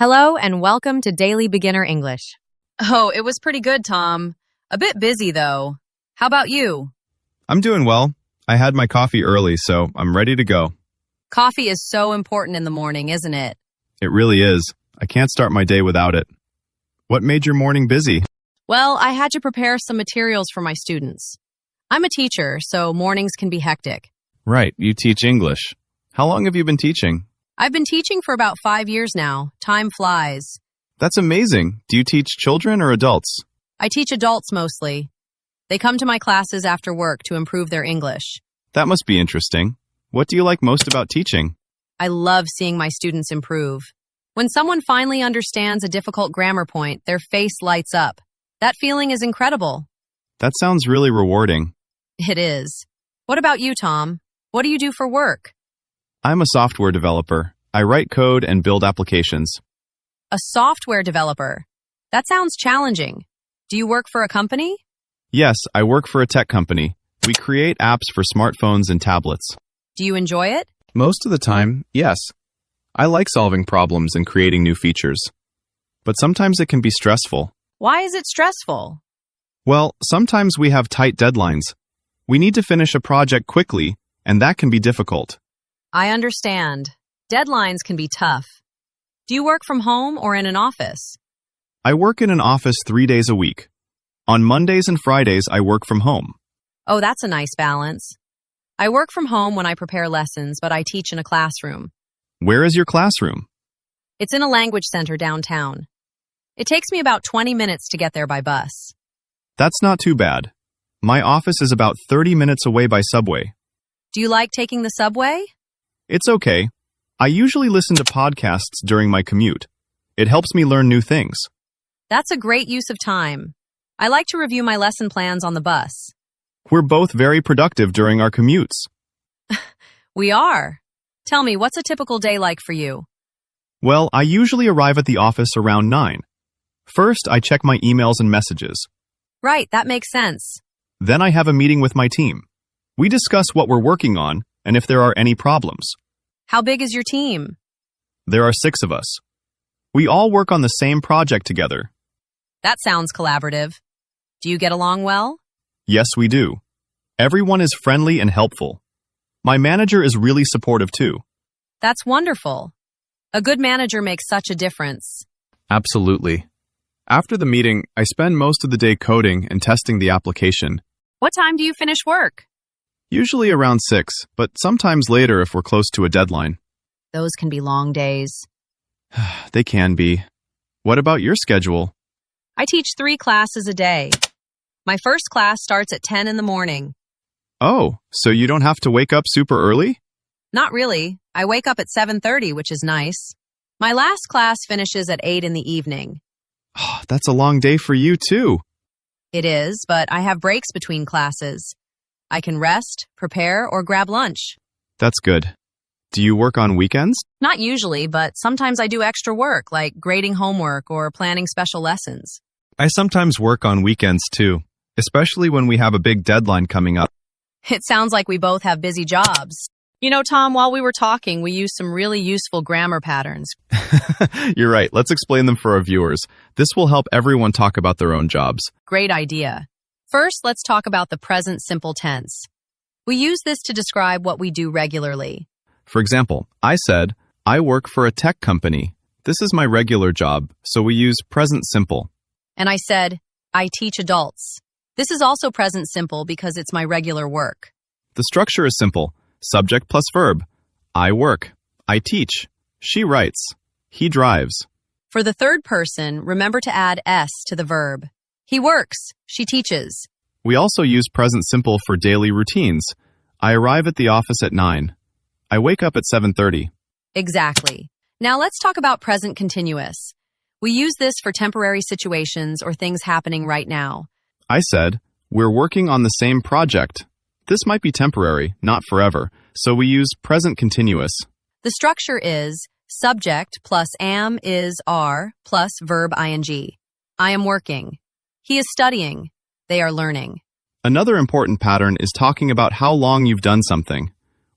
Hello and welcome to Daily Beginner English. Oh, it was pretty good, Tom. A bit busy, though. How about you? I'm doing well. I had my coffee early, so I'm ready to go. Coffee is so important in the morning, isn't it? It really is. I can't start my day without it. What made your morning busy? Well, I had to prepare some materials for my students. I'm a teacher, so mornings can be hectic. Right, you teach English. How long have you been teaching? I've been teaching for about 5 years now. Time flies. That's amazing. Do you teach children or adults? I teach adults mostly. They come to my classes after work to improve their English. That must be interesting. What do you like most about teaching? I love seeing my students improve. When someone finally understands a difficult grammar point, their face lights up. That feeling is incredible. That sounds really rewarding. It is. What about you, Tom? What do you do for work? I'm a software developer. I write code and build applications. A software developer. That sounds challenging. Do you work for a company? Yes, I work for a tech company. We create apps for smartphones and tablets. Do you enjoy it? Most of the time, yes. I like solving problems and creating new features. But sometimes it can be stressful. Why is it stressful? Well, sometimes we have tight deadlines. We need to finish a project quickly, and that can be difficult. I understand. Deadlines can be tough. Do you work from home or in an office? I work in an office 3 days a week. On Mondays and Fridays, I work from home. Oh, that's a nice balance. I work from home when I prepare lessons, but I teach in a classroom. Where is your classroom? It's in a language center downtown. It takes me about 20 minutes to get there by bus. That's not too bad. My office is about 30 minutes away by subway. Do you like taking the subway? It's okay. I usually listen to podcasts during my commute. It helps me learn new things. That's a great use of time. I like to review my lesson plans on the bus. We're both very productive during our commutes. We are. Tell me, what's a typical day like for you? Well, I usually arrive at the office around 9. First, I check my emails and messages. Right, that makes sense. Then I have a meeting with my team. We discuss what we're working on and if there are any problems. How big is your team? There are 6 of us. We all work on the same project together. That sounds collaborative. Do you get along well? Yes, we do. Everyone is friendly and helpful. My manager is really supportive too. That's wonderful. A good manager makes such a difference. Absolutely. After the meeting, I spend most of the day coding and testing the application. What time do you finish work? Usually around 6, but sometimes later if we're close to a deadline. Those can be long days. They can be. What about your schedule? I teach 3 classes a day. My first class starts at 10 in the morning. Oh, so you don't have to wake up super early? Not really. I wake up at 7:30, which is nice. My last class finishes at 8 in the evening. Oh, that's a long day for you too. It is, but I have breaks between classes. I can rest, prepare, or grab lunch. That's good. Do you work on weekends? Not usually, but sometimes I do extra work, like grading homework or planning special lessons. I sometimes work on weekends too, especially when we have a big deadline coming up. It sounds like we both have busy jobs. You know, Tom, while we were talking, we used some really useful grammar patterns. You're right. Let's explain them for our viewers. This will help everyone talk about their own jobs. Great idea. First, let's talk about the present simple tense. We use this to describe what we do regularly. For example, I said, I work for a tech company. This is my regular job, so we use present simple. And I said, I teach adults. This is also present simple because it's my regular work. The structure is simple. Subject plus verb. I work. I teach. She writes. He drives. For the third person, remember to add S to the verb. He works. She teaches. We also use present simple for daily routines. I arrive at the office at 9. I wake up at 7:30. Exactly. Now let's talk about present continuous. We use this for temporary situations or things happening right now. I said, we're working on the same project. This might be temporary, not forever, so we use present continuous. The structure is subject plus am, is, are, plus verb ing. I am working. He is studying. They are learning. Another important pattern is talking about how long you've done something.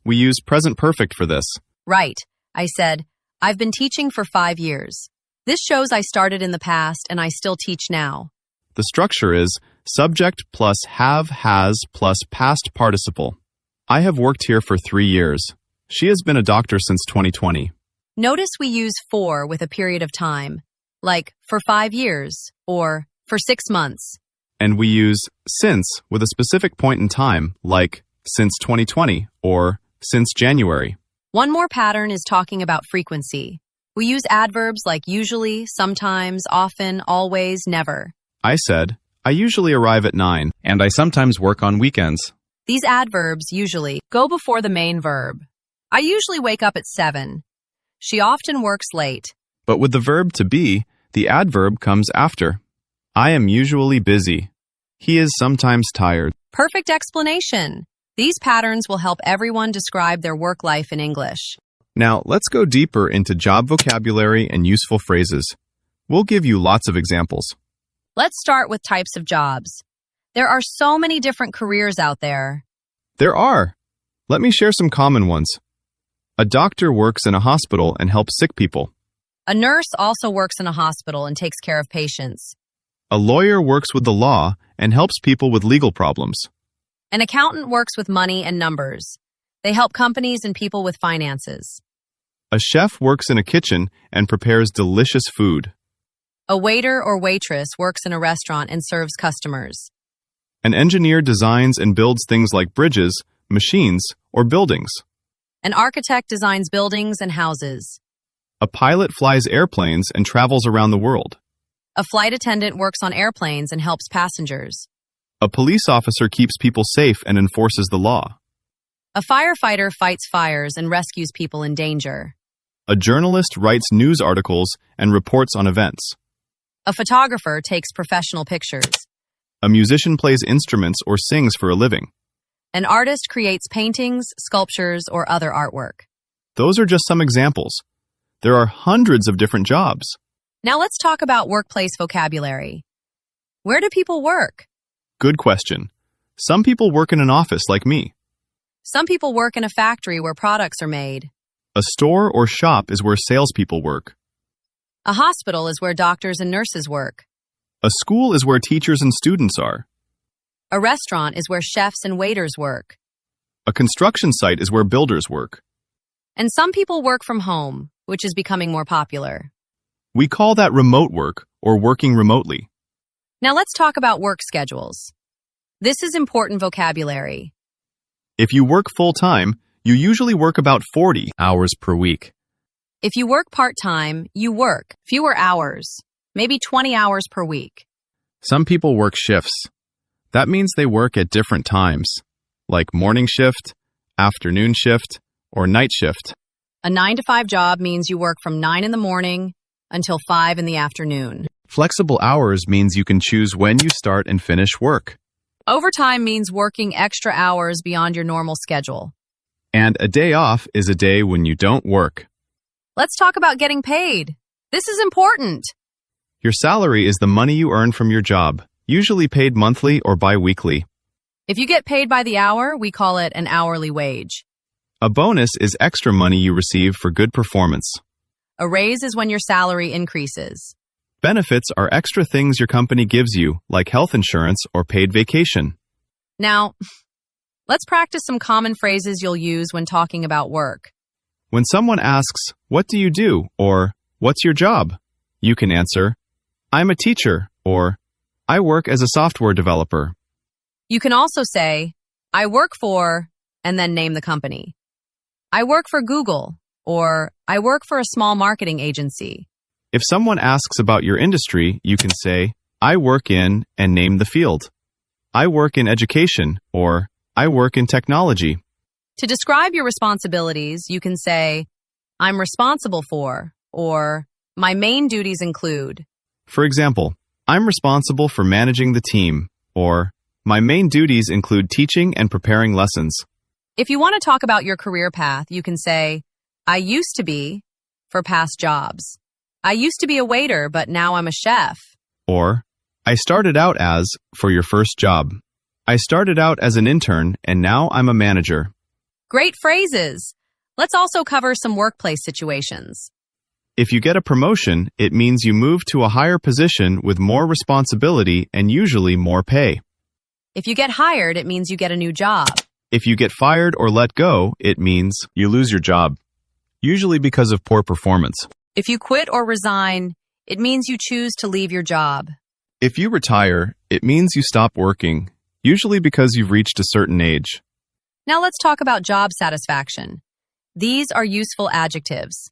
We use present perfect for this. Right. I said, I've been teaching for 5 years. This shows I started in the past and I still teach now. The structure is subject plus have, has plus past participle. I have worked here for 3 years. She has been a doctor since 2020. Notice we use for with a period of time, like for 5 years or for 6 months. And we use since with a specific point in time, like since 2020 or since January. One more pattern is talking about frequency. We use adverbs like usually, sometimes, often, always, never. I said, I usually arrive at 9, and I sometimes work on weekends. These adverbs usually go before the main verb. I usually wake up at 7. She often works late. But with the verb to be, the adverb comes after. I am usually busy. He is sometimes tired. Perfect explanation. These patterns will help everyone describe their work life in English. Now, let's go deeper into job vocabulary and useful phrases. We'll give you lots of examples. Let's start with types of jobs. There are so many different careers out there. There are. Let me share some common ones. A doctor works in a hospital and helps sick people. A nurse also works in a hospital and takes care of patients. A lawyer works with the law and helps people with legal problems. An accountant works with money and numbers. They help companies and people with finances. A chef works in a kitchen and prepares delicious food. A waiter or waitress works in a restaurant and serves customers. An engineer designs and builds things like bridges, machines, or buildings. An architect designs buildings and houses. A pilot flies airplanes and travels around the world. A flight attendant works on airplanes and helps passengers. A police officer keeps people safe and enforces the law. A firefighter fights fires and rescues people in danger. A journalist writes news articles and reports on events. A photographer takes professional pictures. A musician plays instruments or sings for a living. An artist creates paintings, sculptures, or other artwork. Those are just some examples. There are hundreds of different jobs. Now let's talk about workplace vocabulary. Where do people work? Good question. Some people work in an office like me. Some people work in a factory where products are made. A store or shop is where salespeople work. A hospital is where doctors and nurses work. A school is where teachers and students are. A restaurant is where chefs and waiters work. A construction site is where builders work. And some people work from home, which is becoming more popular. We call that remote work or working remotely. Now let's talk about work schedules. This is important vocabulary. If you work full-time, you usually work about 40 hours per week. If you work part-time, you work fewer hours, maybe 20 hours per week. Some people work shifts. That means they work at different times, like morning shift, afternoon shift, or night shift. A 9-to-5 job means you work from 9 in the morning until 5 in the afternoon. Flexible hours means you can choose when you start and finish work. Overtime means working extra hours beyond your normal schedule. And a day off is a day when you don't work. Let's talk about getting paid. This is important. Your salary is the money you earn from your job, usually paid monthly or bi-weekly. If you get paid by the hour, we call it an hourly wage. A bonus is extra money you receive for good performance. A raise is when your salary increases. Benefits are extra things your company gives you, like health insurance or paid vacation. Now, let's practice some common phrases you'll use when talking about work. When someone asks, "What do you do?" or "What's your job?" you can answer, "I'm a teacher," or "I work as a software developer." You can also say, I work for, and then name the company. I work for Google, or I work for a small marketing agency. If someone asks about your industry, you can say, "I work in," and name the field. "I work in education," or "I work in technology." To describe your responsibilities, you can say, I'm responsible for, or my main duties include. For example, I'm responsible for managing the team, or my main duties include teaching and preparing lessons. If you want to talk about your career path, you can say, I used to be, for past jobs. I used to be a waiter, but now I'm a chef. Or, I started out as, for your first job. I started out as an intern, and now I'm a manager. Great phrases. Let's also cover some workplace situations. If you get a promotion, it means you move to a higher position with more responsibility and usually more pay. If you get hired, it means you get a new job. If you get fired or let go, it means you lose your job, usually because of poor performance. If you quit or resign, it means you choose to leave your job. If you retire, it means you stop working, usually because you've reached a certain age. Now let's talk about job satisfaction. These are useful adjectives.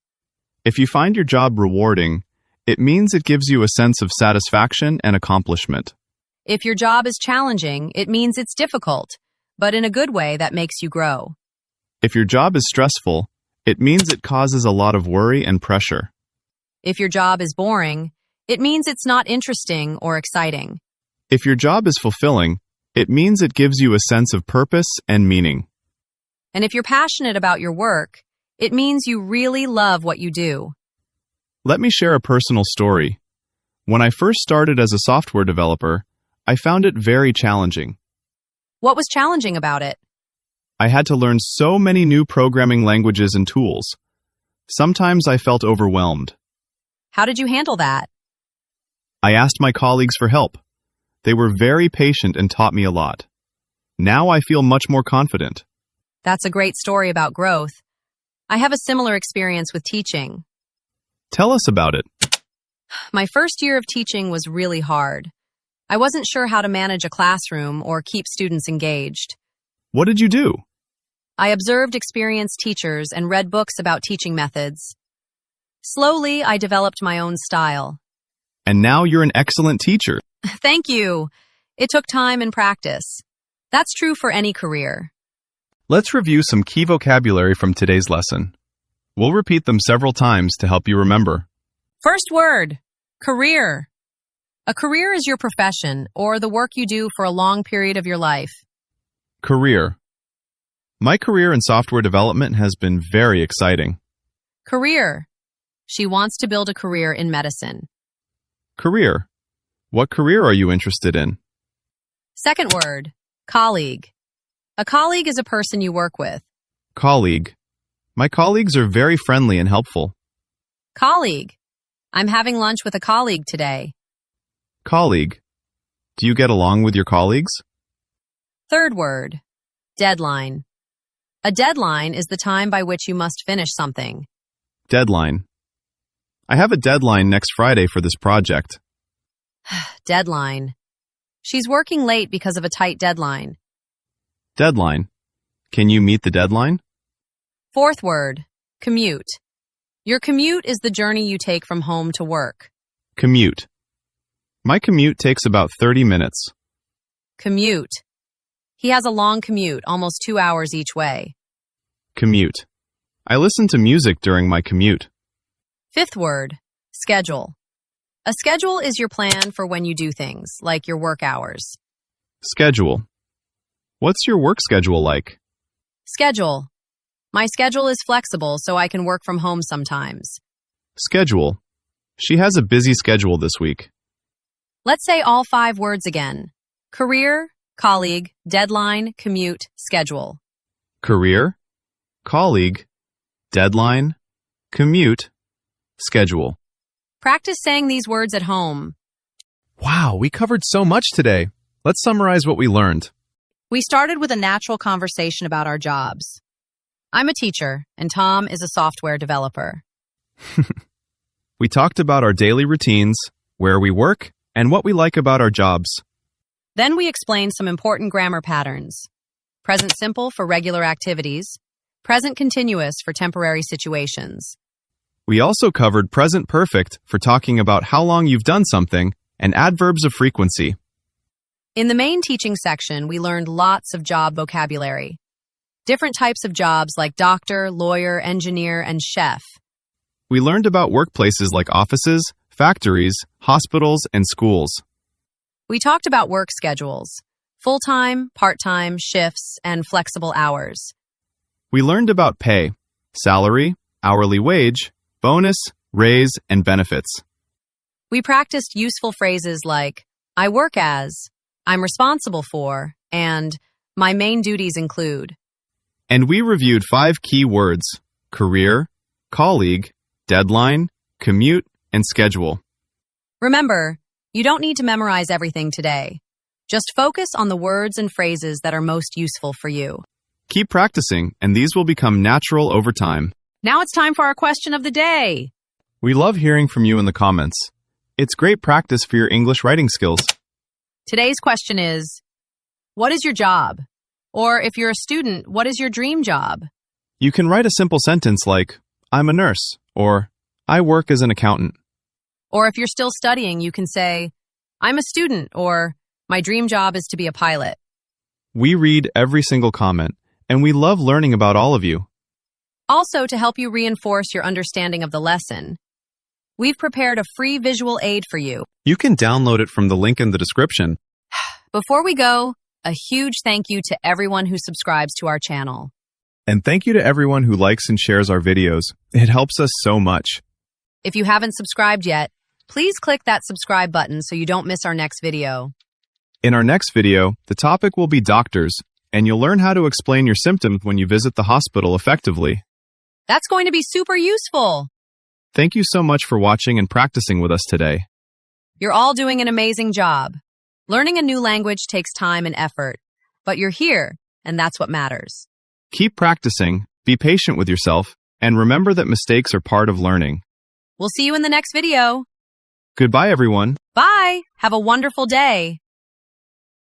If you find your job rewarding, it means it gives you a sense of satisfaction and accomplishment. If your job is challenging, it means it's difficult, but in a good way that makes you grow. If your job is stressful, it means it causes a lot of worry and pressure. If your job is boring, it means it's not interesting or exciting. If your job is fulfilling, it means it gives you a sense of purpose and meaning. And if you're passionate about your work, it means you really love what you do. Let me share a personal story. When I first started as a software developer, I found it very challenging. What was challenging about it? I had to learn so many new programming languages and tools. Sometimes I felt overwhelmed. How did you handle that? I asked my colleagues for help. They were very patient and taught me a lot. Now I feel much more confident. That's a great story about growth. I have a similar experience with teaching. Tell us about it. My first year of teaching was really hard. I wasn't sure how to manage a classroom or keep students engaged. What did you do? I observed experienced teachers and read books about teaching methods. Slowly, I developed my own style. And now you're an excellent teacher. Thank you. It took time and practice. That's true for any career. Let's review some key vocabulary from today's lesson. We'll repeat them several times to help you remember. First word, career. A career is your profession or the work you do for a long period of your life. Career. My career in software development has been very exciting. Career. She wants to build a career in medicine. Career. What career are you interested in? Second word, colleague. A colleague is a person you work with. Colleague. My colleagues are very friendly and helpful. Colleague. I'm having lunch with a colleague today. Colleague. Do you get along with your colleagues? Third word, deadline. A deadline is the time by which you must finish something. Deadline. I have a deadline next Friday for this project. Deadline. She's working late because of a tight deadline. Deadline. Can you meet the deadline? Fourth word, commute. Your commute is the journey you take from home to work. Commute. My commute takes about 30 minutes. Commute. He has a long commute, almost 2 hours each way. Commute. I listen to music during my commute. Fifth word, schedule. A schedule is your plan for when you do things, like your work hours. Schedule. What's your work schedule like? Schedule. My schedule is flexible, so I can work from home sometimes. Schedule. She has a busy schedule this week. Let's say all 5 words again. Career, colleague, deadline, commute, schedule. Career, colleague, deadline, commute, schedule. Practice saying these words at home. Wow, we covered so much today. Let's summarize what we learned. We started with a natural conversation about our jobs. I'm a teacher, and Tom is a software developer. We talked about our daily routines, where we work, and what we like about our jobs. Then we explained some important grammar patterns. Present simple for regular activities, present continuous for temporary situations. We also covered present perfect for talking about how long you've done something, and adverbs of frequency. In the main teaching section, we learned lots of job vocabulary. Different types of jobs like doctor, lawyer, engineer, and chef. We learned about workplaces like offices, factories, hospitals, and schools. We talked about work schedules, full-time, part-time, shifts, and flexible hours. We learned about pay, salary, hourly wage, bonus, raise, and benefits. We practiced useful phrases like, I work as, I'm responsible for, and my main duties include. And we reviewed 5 key words: career, colleague, deadline, commute, and schedule. Remember, you don't need to memorize everything today. Just focus on the words and phrases that are most useful for you. Keep practicing, and these will become natural over time. Now it's time for our question of the day. We love hearing from you in the comments. It's great practice for your English writing skills. Today's question is, what is your job? Or if you're a student, what is your dream job? You can write a simple sentence like, I'm a nurse, or I work as an accountant. Or if you're still studying, you can say, I'm a student, or my dream job is to be a pilot. We read every single comment, and we love learning about all of you. Also, to help you reinforce your understanding of the lesson, we've prepared a free visual aid for you. You can download it from the link in the description. Before we go, a huge thank you to everyone who subscribes to our channel. And thank you to everyone who likes and shares our videos. It helps us so much. If you haven't subscribed yet, please click that subscribe button so you don't miss our next video. In our next video, the topic will be doctors, and you'll learn how to explain your symptoms when you visit the hospital effectively. That's going to be super useful. Thank you so much for watching and practicing with us today. You're all doing an amazing job. Learning a new language takes time and effort, but you're here, and that's what matters. Keep practicing, be patient with yourself, and remember that mistakes are part of learning. We'll see you in the next video. Goodbye, everyone. Bye. Have a wonderful day.